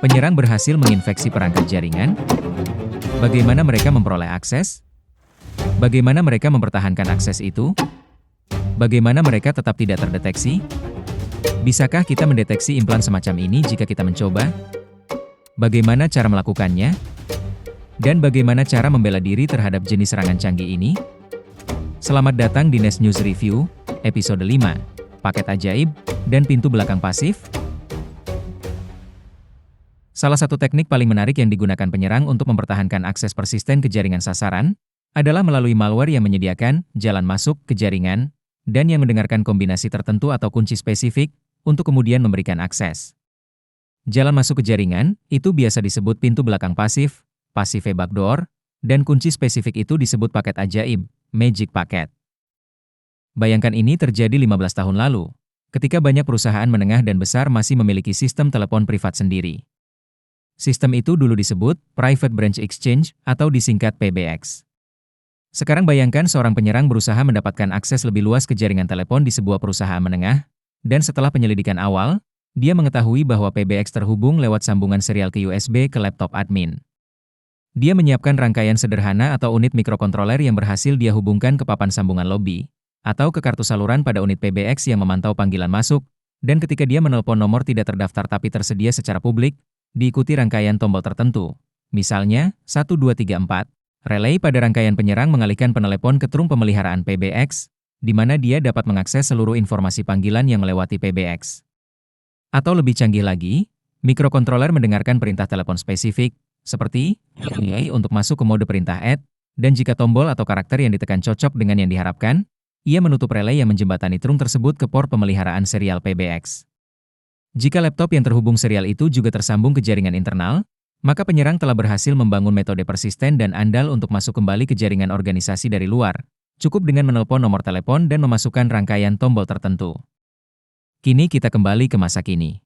Penyerang berhasil menginfeksi perangkat jaringan. Bagaimana mereka memperoleh akses? Bagaimana mereka mempertahankan akses itu? Bagaimana mereka tetap tidak terdeteksi? Bisakah kita mendeteksi implan semacam ini jika kita mencoba? Bagaimana cara melakukannya? Dan bagaimana cara membela diri terhadap jenis serangan canggih ini? Selamat datang di Nest News Review, episode 5, Paket Ajaib, dan Pintu Belakang Pasif. Salah satu teknik paling menarik yang digunakan penyerang untuk mempertahankan akses persisten ke jaringan sasaran adalah melalui malware yang menyediakan jalan masuk ke jaringan dan yang mendengarkan kombinasi tertentu atau kunci spesifik untuk kemudian memberikan akses. Jalan masuk ke jaringan itu biasa disebut pintu belakang pasif, passive backdoor, dan kunci spesifik itu disebut paket ajaib, magic packet. Bayangkan ini terjadi 15 tahun lalu, ketika banyak perusahaan menengah dan besar masih memiliki sistem telepon privat sendiri. Sistem itu dulu disebut Private Branch Exchange atau disingkat PBX. Sekarang bayangkan seorang penyerang berusaha mendapatkan akses lebih luas ke jaringan telepon di sebuah perusahaan menengah, dan setelah penyelidikan awal, dia mengetahui bahwa PBX terhubung lewat sambungan serial ke USB ke laptop admin. Dia menyiapkan rangkaian sederhana atau unit mikrokontroler yang berhasil dia hubungkan ke papan sambungan lobby, atau ke kartu saluran pada unit PBX yang memantau panggilan masuk, dan ketika dia menelpon nomor tidak terdaftar tapi tersedia secara publik, diikuti rangkaian tombol tertentu, misalnya 1234. Relay pada rangkaian penyerang mengalihkan penelepon ke trum pemeliharaan PBX, di mana dia dapat mengakses seluruh informasi panggilan yang melewati PBX. Atau lebih canggih lagi, mikrokontroler mendengarkan perintah telepon spesifik, seperti untuk masuk ke mode perintah add, dan jika tombol atau karakter yang ditekan cocok dengan yang diharapkan, ia menutup relay yang menjembatani trum tersebut ke port pemeliharaan serial PBX. Jika laptop yang terhubung serial itu juga tersambung ke jaringan internal, maka penyerang telah berhasil membangun metode persisten dan andal untuk masuk kembali ke jaringan organisasi dari luar, cukup dengan menelpon nomor telepon dan memasukkan rangkaian tombol tertentu. Kini kita kembali ke masa kini.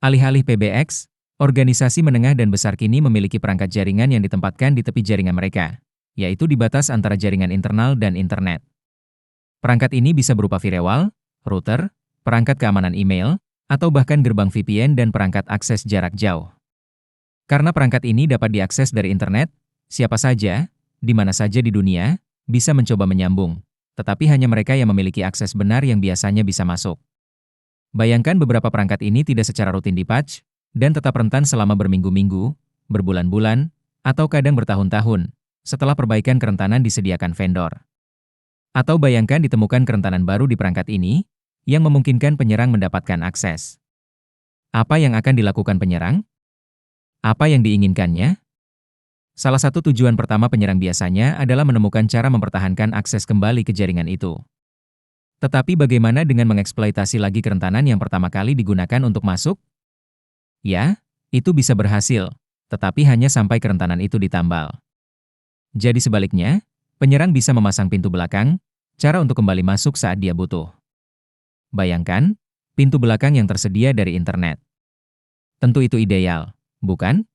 Alih-alih PBX, organisasi menengah dan besar kini memiliki perangkat jaringan yang ditempatkan di tepi jaringan mereka, yaitu di batas antara jaringan internal dan internet. Perangkat ini bisa berupa firewall, router, perangkat keamanan email, atau bahkan gerbang VPN dan perangkat akses jarak jauh. Karena perangkat ini dapat diakses dari internet, siapa saja, di mana saja di dunia, bisa mencoba menyambung, tetapi hanya mereka yang memiliki akses benar yang biasanya bisa masuk. Bayangkan beberapa perangkat ini tidak secara rutin dipatch, dan tetap rentan selama berminggu-minggu, berbulan-bulan, atau kadang bertahun-tahun, setelah perbaikan kerentanan disediakan vendor. Atau bayangkan ditemukan kerentanan baru di perangkat ini, yang memungkinkan penyerang mendapatkan akses. Apa yang akan dilakukan penyerang? Apa yang diinginkannya? Salah satu tujuan pertama penyerang biasanya adalah menemukan cara mempertahankan akses kembali ke jaringan itu. Tetapi bagaimana dengan mengeksploitasi lagi kerentanan yang pertama kali digunakan untuk masuk? Ya, itu bisa berhasil, tetapi hanya sampai kerentanan itu ditambal. Jadi sebaliknya, penyerang bisa memasang pintu belakang, cara untuk kembali masuk saat dia butuh. Bayangkan, pintu belakang yang tersedia dari internet. Tentu itu ideal, bukan?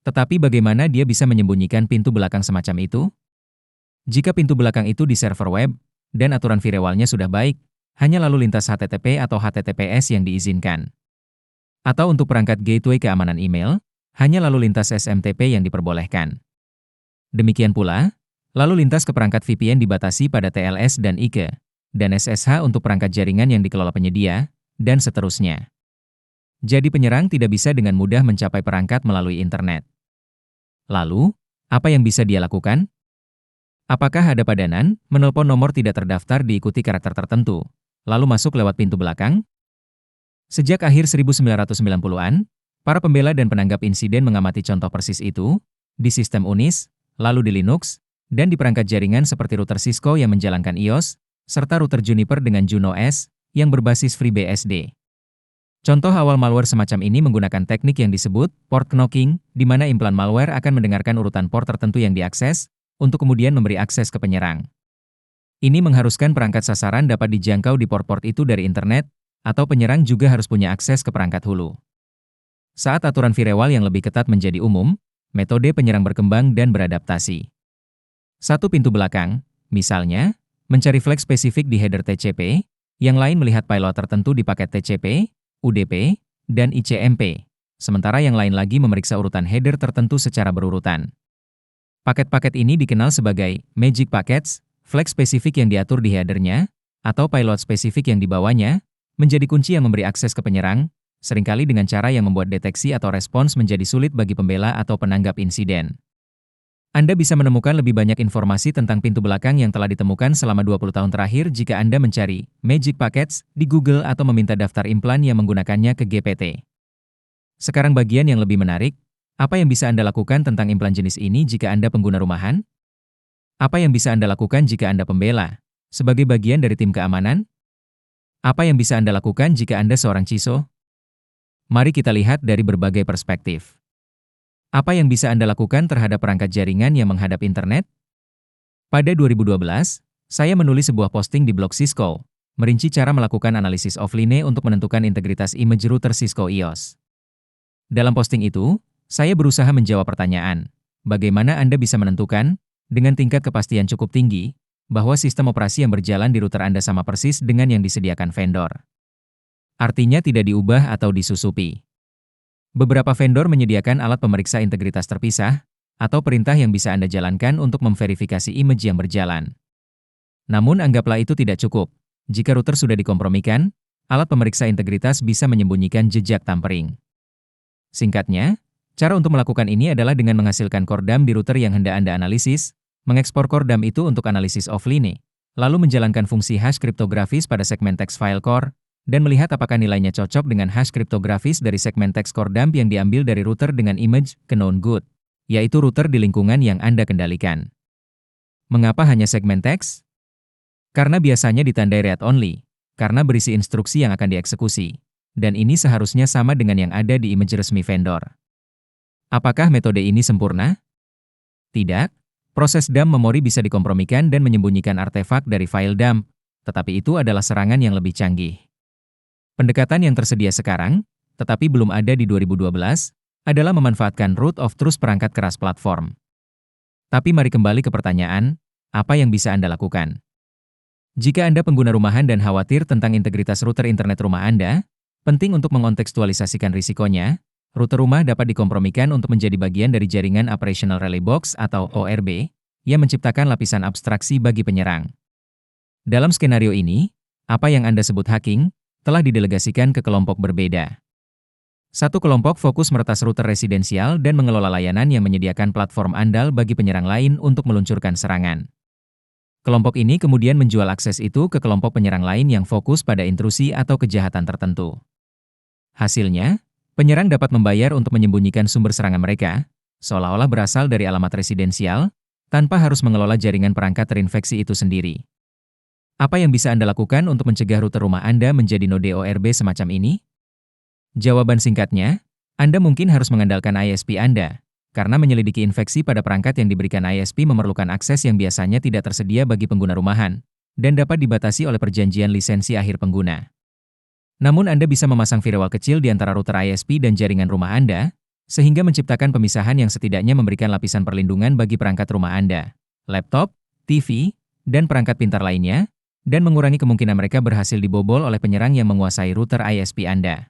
Tetapi bagaimana dia bisa menyembunyikan pintu belakang semacam itu? Jika pintu belakang itu di server web, dan aturan firewall-nya sudah baik, hanya lalu lintas HTTP atau HTTPS yang diizinkan. Atau untuk perangkat gateway keamanan email, hanya lalu lintas SMTP yang diperbolehkan. Demikian pula, lalu lintas ke perangkat VPN dibatasi pada TLS dan IKE, dan SSH untuk perangkat jaringan yang dikelola penyedia, dan seterusnya. Jadi penyerang tidak bisa dengan mudah mencapai perangkat melalui internet. Lalu, apa yang bisa dia lakukan? Apakah ada padanan, menelpon nomor tidak terdaftar diikuti karakter tertentu, lalu masuk lewat pintu belakang? Sejak akhir 1990-an, para pembela dan penanggap insiden mengamati contoh persis itu, di sistem Unis, lalu di Linux, dan di perangkat jaringan seperti router Cisco yang menjalankan iOS, serta router Juniper dengan Juno OS, yang berbasis FreeBSD. Contoh awal malware semacam ini menggunakan teknik yang disebut port knocking, di mana implan malware akan mendengarkan urutan port tertentu yang diakses, untuk kemudian memberi akses ke penyerang. Ini mengharuskan perangkat sasaran dapat dijangkau di port-port itu dari internet, atau penyerang juga harus punya akses ke perangkat hulu. Saat aturan firewall yang lebih ketat menjadi umum, metode penyerang berkembang dan beradaptasi. Satu pintu belakang, misalnya, mencari flag spesifik di header TCP, yang lain melihat payload tertentu di paket TCP, UDP, dan ICMP, sementara yang lain lagi memeriksa urutan header tertentu secara berurutan. Paket-paket ini dikenal sebagai magic packets, flag spesifik yang diatur di headernya, atau payload spesifik yang dibawanya, menjadi kunci yang memberi akses ke penyerang, seringkali dengan cara yang membuat deteksi atau respons menjadi sulit bagi pembela atau penanggap insiden. Anda bisa menemukan lebih banyak informasi tentang pintu belakang yang telah ditemukan selama 20 tahun terakhir jika Anda mencari magic packets di Google atau meminta daftar implan yang menggunakannya ke GPT. Sekarang bagian yang lebih menarik, apa yang bisa Anda lakukan tentang implan jenis ini jika Anda pengguna rumahan? Apa yang bisa Anda lakukan jika Anda pembela, sebagai bagian dari tim keamanan? Apa yang bisa Anda lakukan jika Anda seorang CISO? Mari kita lihat dari berbagai perspektif. Apa yang bisa Anda lakukan terhadap perangkat jaringan yang menghadap internet? Pada 2012, saya menulis sebuah posting di blog Cisco, merinci cara melakukan analisis offline untuk menentukan integritas image router Cisco EOS. Dalam posting itu, saya berusaha menjawab pertanyaan, bagaimana Anda bisa menentukan, dengan tingkat kepastian cukup tinggi, bahwa sistem operasi yang berjalan di router Anda sama persis dengan yang disediakan vendor. Artinya tidak diubah atau disusupi. Beberapa vendor menyediakan alat pemeriksa integritas terpisah, atau perintah yang bisa Anda jalankan untuk memverifikasi image yang berjalan. Namun anggaplah itu tidak cukup. Jika router sudah dikompromikan, alat pemeriksa integritas bisa menyembunyikan jejak tampering. Singkatnya, cara untuk melakukan ini adalah dengan menghasilkan core dump di router yang hendak Anda analisis, mengekspor core dump itu untuk analisis offline, lalu menjalankan fungsi hash kriptografis pada segmen teks file core, dan melihat apakah nilainya cocok dengan hash kriptografis dari segmen teks core dump yang diambil dari router dengan image ke known good, yaitu router di lingkungan yang Anda kendalikan. Mengapa hanya segmen teks? Karena biasanya ditandai read only, karena berisi instruksi yang akan dieksekusi, dan ini seharusnya sama dengan yang ada di image resmi vendor. Apakah metode ini sempurna? Tidak. Proses dump memori bisa dikompromikan dan menyembunyikan artefak dari file dump, tetapi itu adalah serangan yang lebih canggih. Pendekatan yang tersedia sekarang, tetapi belum ada di 2012, adalah memanfaatkan root of truth perangkat keras platform. Tapi mari kembali ke pertanyaan, apa yang bisa Anda lakukan? Jika Anda pengguna rumahan dan khawatir tentang integritas router internet rumah Anda, penting untuk mengontekstualisasikan risikonya. Router rumah dapat dikompromikan untuk menjadi bagian dari jaringan Operational Relay Box atau ORB, yang menciptakan lapisan abstraksi bagi penyerang. Dalam skenario ini, apa yang Anda sebut hacking, telah didelegasikan ke kelompok berbeda. Satu kelompok fokus meretas router residensial dan mengelola layanan yang menyediakan platform andal bagi penyerang lain untuk meluncurkan serangan. Kelompok ini kemudian menjual akses itu ke kelompok penyerang lain yang fokus pada intrusi atau kejahatan tertentu. Hasilnya, penyerang dapat membayar untuk menyembunyikan sumber serangan mereka, seolah-olah berasal dari alamat residensial, tanpa harus mengelola jaringan perangkat terinfeksi itu sendiri. Apa yang bisa Anda lakukan untuk mencegah router rumah Anda menjadi node ORB semacam ini? Jawaban singkatnya, Anda mungkin harus mengandalkan ISP Anda, karena menyelidiki infeksi pada perangkat yang diberikan ISP memerlukan akses yang biasanya tidak tersedia bagi pengguna rumahan, dan dapat dibatasi oleh perjanjian lisensi akhir pengguna. Namun Anda bisa memasang firewall kecil di antara router ISP dan jaringan rumah Anda, sehingga menciptakan pemisahan yang setidaknya memberikan lapisan perlindungan bagi perangkat rumah Anda, laptop, TV, dan perangkat pintar lainnya, dan mengurangi kemungkinan mereka berhasil dibobol oleh penyerang yang menguasai router ISP Anda.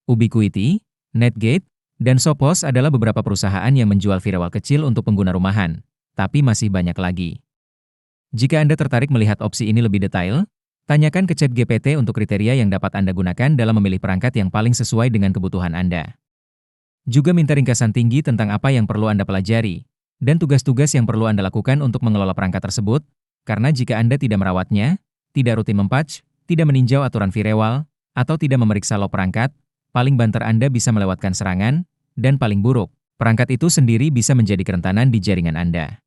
Ubiquiti, Netgate, dan Sophos adalah beberapa perusahaan yang menjual firewall kecil untuk pengguna rumahan, tapi masih banyak lagi. Jika Anda tertarik melihat opsi ini lebih detail, tanyakan ke ChatGPT untuk kriteria yang dapat Anda gunakan dalam memilih perangkat yang paling sesuai dengan kebutuhan Anda. Juga minta ringkasan tinggi tentang apa yang perlu Anda pelajari, dan tugas-tugas yang perlu Anda lakukan untuk mengelola perangkat tersebut, karena jika Anda tidak merawatnya, tidak rutin mempatch, tidak meninjau aturan firewall, atau tidak memeriksa log perangkat, paling banter Anda bisa melewatkan serangan, dan paling buruk, perangkat itu sendiri bisa menjadi kerentanan di jaringan Anda.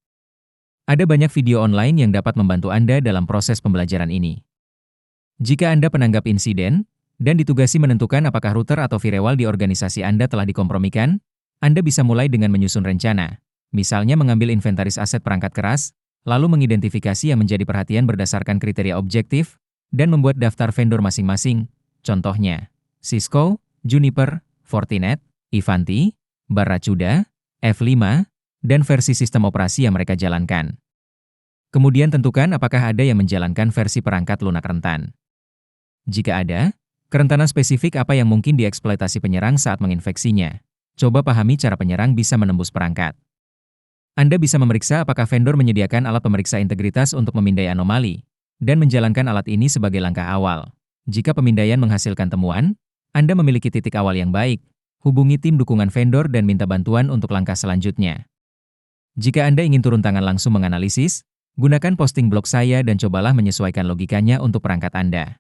Ada banyak video online yang dapat membantu Anda dalam proses pembelajaran ini. Jika Anda penanggap insiden, dan ditugasi menentukan apakah router atau firewall di organisasi Anda telah dikompromikan, Anda bisa mulai dengan menyusun rencana, misalnya mengambil inventaris aset perangkat keras, lalu mengidentifikasi yang menjadi perhatian berdasarkan kriteria objektif, dan membuat daftar vendor masing-masing, contohnya Cisco, Juniper, Fortinet, Ivanti, Barracuda, F5, dan versi sistem operasi yang mereka jalankan. Kemudian tentukan apakah ada yang menjalankan versi perangkat lunak rentan. Jika ada, Kerentanan spesifik apa yang mungkin dieksploitasi penyerang saat menginfeksinya? Coba pahami cara penyerang bisa menembus perangkat. Anda bisa memeriksa apakah vendor menyediakan alat pemeriksa integritas untuk memindai anomali, dan menjalankan alat ini sebagai langkah awal. Jika pemindaian menghasilkan temuan, Anda memiliki titik awal yang baik, hubungi tim dukungan vendor dan minta bantuan untuk langkah selanjutnya. Jika Anda ingin turun tangan langsung menganalisis, gunakan posting blog saya dan cobalah menyesuaikan logikanya untuk perangkat Anda.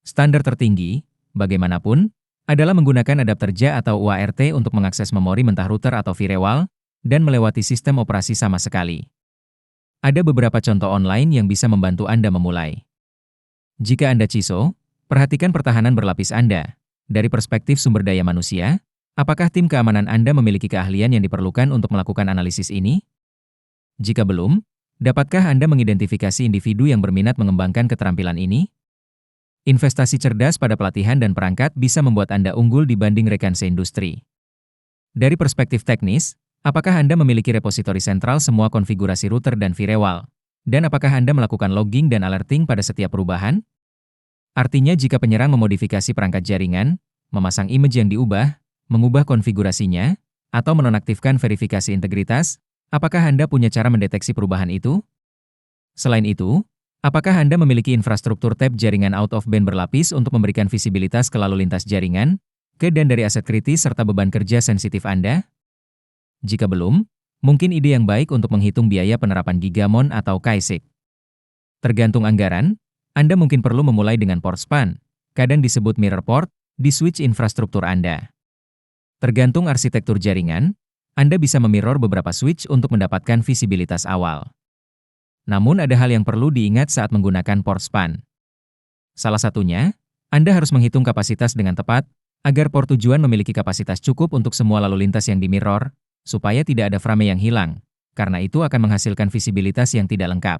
Standar tertinggi, bagaimanapun, adalah menggunakan adapter JA atau UART untuk mengakses memori mentah router atau firewall, dan melewati sistem operasi sama sekali. Ada beberapa contoh online yang bisa membantu Anda memulai. Jika Anda CISO, perhatikan pertahanan berlapis Anda. Dari perspektif sumber daya manusia, apakah tim keamanan Anda memiliki keahlian yang diperlukan untuk melakukan analisis ini? Jika belum, dapatkah Anda mengidentifikasi individu yang berminat mengembangkan keterampilan ini? Investasi cerdas pada pelatihan dan perangkat bisa membuat Anda unggul dibanding rekan seindustri. Dari perspektif teknis, apakah Anda memiliki repositori sentral semua konfigurasi router dan firewall? Dan apakah Anda melakukan logging dan alerting pada setiap perubahan? Artinya jika penyerang memodifikasi perangkat jaringan, memasang image yang diubah, mengubah konfigurasinya, atau menonaktifkan verifikasi integritas, apakah Anda punya cara mendeteksi perubahan itu? Selain itu, apakah Anda memiliki infrastruktur tap jaringan out of band berlapis untuk memberikan visibilitas ke lalu lintas jaringan, ke dan dari aset kritis serta beban kerja sensitif Anda? Jika belum, mungkin ide yang baik untuk menghitung biaya penerapan Gigamon atau KAISIC. Tergantung anggaran, Anda mungkin perlu memulai dengan port span, kadang disebut mirror port, di switch infrastruktur Anda. Tergantung arsitektur jaringan, Anda bisa memirror beberapa switch untuk mendapatkan visibilitas awal. Namun ada hal yang perlu diingat saat menggunakan port span. Salah satunya, Anda harus menghitung kapasitas dengan tepat, agar port tujuan memiliki kapasitas cukup untuk semua lalu lintas yang dimirror, supaya tidak ada frame yang hilang, karena itu akan menghasilkan visibilitas yang tidak lengkap.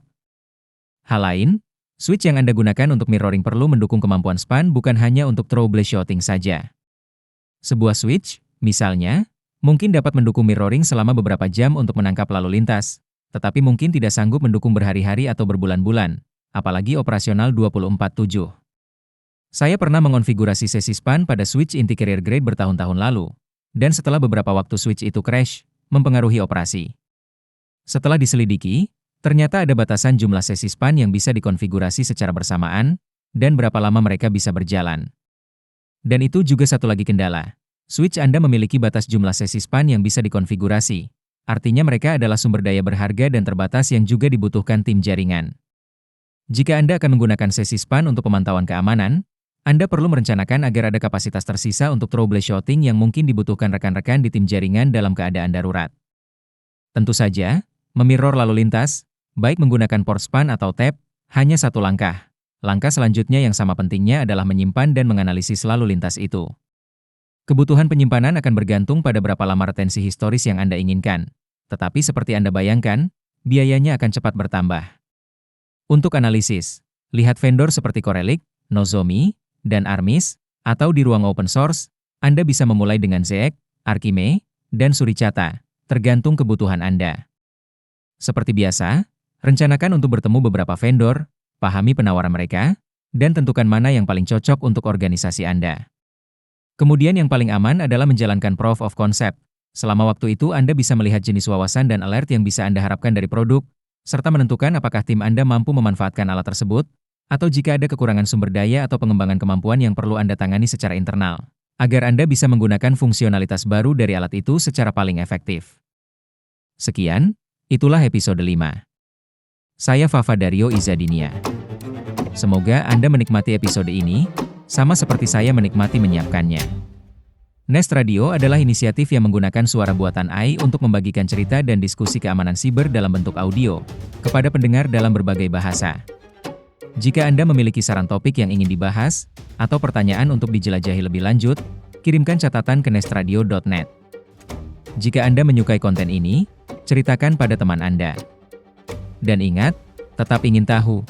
Hal lain, switch yang Anda gunakan untuk mirroring perlu mendukung kemampuan span bukan hanya untuk troubleshooting saja. Sebuah switch, misalnya, mungkin dapat mendukung mirroring selama beberapa jam untuk menangkap lalu lintas, tetapi mungkin tidak sanggup mendukung berhari-hari atau berbulan-bulan, apalagi operasional 24/7. Saya pernah mengonfigurasi sesi span pada switch inti carrier grade bertahun-tahun lalu, dan setelah beberapa waktu switch itu crash, mempengaruhi operasi. Setelah diselidiki, ternyata ada batasan jumlah sesi span yang bisa dikonfigurasi secara bersamaan, dan berapa lama mereka bisa berjalan. Dan itu juga satu lagi kendala. Switch Anda memiliki batas jumlah sesi span yang bisa dikonfigurasi. Artinya mereka adalah sumber daya berharga dan terbatas yang juga dibutuhkan tim jaringan. Jika Anda akan menggunakan sesi span untuk pemantauan keamanan, Anda perlu merencanakan agar ada kapasitas tersisa untuk troubleshooting yang mungkin dibutuhkan rekan-rekan di tim jaringan dalam keadaan darurat. Tentu saja, memirror lalu lintas, baik menggunakan port span atau tap, hanya satu langkah. Langkah selanjutnya yang sama pentingnya adalah menyimpan dan menganalisis lalu lintas itu. Kebutuhan penyimpanan akan bergantung pada berapa lama retensi historis yang Anda inginkan. Tetapi seperti Anda bayangkan, biayanya akan cepat bertambah. Untuk analisis, lihat vendor seperti Corelic, Nozomi, dan Armis, atau di ruang open source, Anda bisa memulai dengan Zeek, Arkime, dan Suricata, tergantung kebutuhan Anda. Seperti biasa, rencanakan untuk bertemu beberapa vendor, pahami penawaran mereka, dan tentukan mana yang paling cocok untuk organisasi Anda. Kemudian yang paling aman adalah menjalankan proof of concept. Selama waktu itu Anda bisa melihat jenis wawasan dan alert yang bisa Anda harapkan dari produk, serta menentukan apakah tim Anda mampu memanfaatkan alat tersebut, atau jika ada kekurangan sumber daya atau pengembangan kemampuan yang perlu Anda tangani secara internal, agar Anda bisa menggunakan fungsionalitas baru dari alat itu secara paling efektif. Sekian, itulah episode 5. Saya Fafa Dario Izadinia. Semoga Anda menikmati episode ini, sama seperti saya menikmati menyiapkannya. Nest Radio adalah inisiatif yang menggunakan suara buatan AI untuk membagikan cerita dan diskusi keamanan siber dalam bentuk audio, kepada pendengar dalam berbagai bahasa. Jika Anda memiliki saran topik yang ingin dibahas, atau pertanyaan untuk dijelajahi lebih lanjut, kirimkan catatan ke nestradio.net. Jika Anda menyukai konten ini, ceritakan pada teman Anda. Dan ingat, tetap ingin tahu,